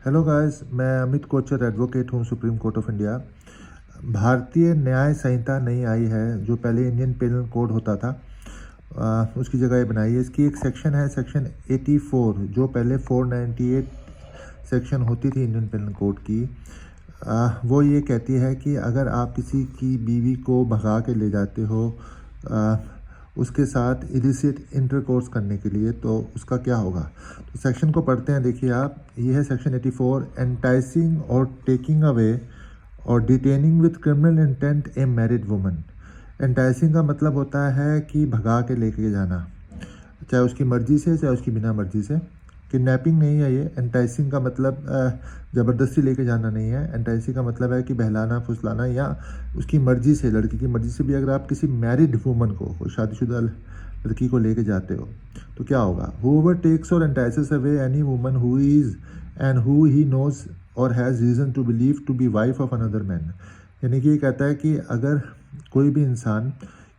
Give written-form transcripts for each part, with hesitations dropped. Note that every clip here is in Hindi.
हेलो गाइस, मैं अमित कोचर एडवोकेट हूँ सुप्रीम कोर्ट ऑफ इंडिया। भारतीय न्याय संहिता नई आई है, जो पहले इंडियन पेनल कोड होता था, उसकी जगह ये बनाई है। इसकी एक सेक्शन है, सेक्शन 84, जो पहले 498 सेक्शन होती थी इंडियन पेनल कोड की। वो ये कहती है कि अगर आप किसी की बीवी को भगा के ले जाते हो उसके साथ इलिसिट इंटरकोर्स करने के लिए, तो उसका क्या होगा। तो सेक्शन को पढ़ते हैं, देखिए आप। ये है सेक्शन 84, एंटाइसिंग और टेकिंग अवे और detaining with criminal intent A married woman. Enticing का मतलब होता है कि भगा के लेके जाना, चाहे उसकी मर्ज़ी से चाहे उसकी बिना मर्ज़ी से। किडनैपिंग नहीं है ये। एंटाइसिंग का मतलब ज़बरदस्ती लेके जाना नहीं है। एंटाइसिंग का मतलब है कि बहलाना फुसलाना, या उसकी मर्ज़ी से, लड़की की मर्ज़ी से भी अगर आप किसी मैरिड वुमन को, कोई शादीशुदा लड़की को लेके जाते हो, तो क्या होगा। Whoever takes or entices away any woman who is and who he knows or has reason to believe to be wife of another man. यानी कि ये कहता है कि अगर कोई भी इंसान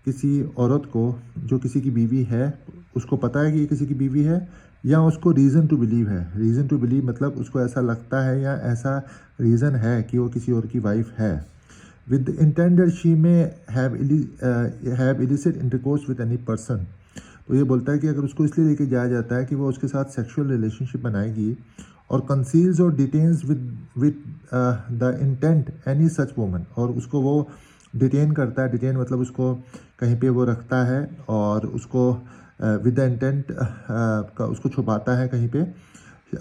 किसी औरत को, जो किसी की बीवी है, उसको पता है कि ये किसी की बीवी है, या उसको रीज़न टू बिलीव है। रीज़न टू बिलीव मतलब उसको ऐसा लगता है या ऐसा रीज़न है कि वो किसी और की वाइफ है, with the intent that she may have illicit intercourse with any person. तो ये बोलता है कि अगर उसको इसलिए लेके जाया जाता है कि वो उसके साथ सेक्सुअल रिलेशनशिप बनाएगी, और कंसील्स और डिटेन्स with the intent any such woman, और उसको वो डिटेन करता है। डिटेन मतलब उसको कहीं पे वो रखता है और उसको विद द इंटेंट का उसको छुपाता है कहीं पे,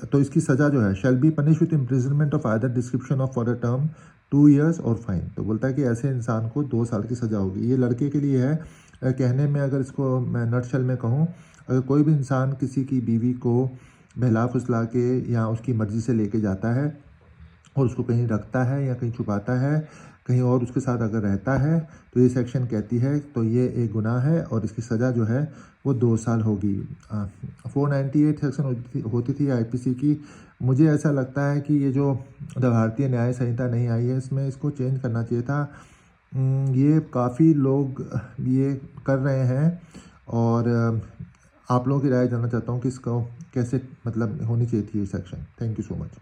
तो इसकी सज़ा जो है, shall be punish with imprisonment of either description of for a term 2 years और फाइन। तो बोलता है कि ऐसे इंसान को 2 साल की सज़ा होगी। ये लड़के के लिए है। कहने में, अगर इसको मैं नटशल में कहूँ, अगर कोई भी इंसान किसी की बीवी को बहला फुसला के या उसकी मर्ज़ी से लेके जाता है और उसको कहीं रखता है या कहीं छुपाता है, कहीं और उसके साथ अगर रहता है, तो ये सेक्शन कहती है तो ये एक गुनाह है और इसकी सज़ा जो है वो 2 साल होगी। 498 सेक्शन होती थी आईपीसी की। मुझे ऐसा लगता है कि ये जो भारतीय न्याय संहिता नहीं आई है, इसमें इसको चेंज करना चाहिए था। ये काफ़ी लोग ये कर रहे हैं, और आप लोगों की राय जानना चाहता हूँ कि इसको कैसे, मतलब होनी चाहिए थी ये section. Thank you so much.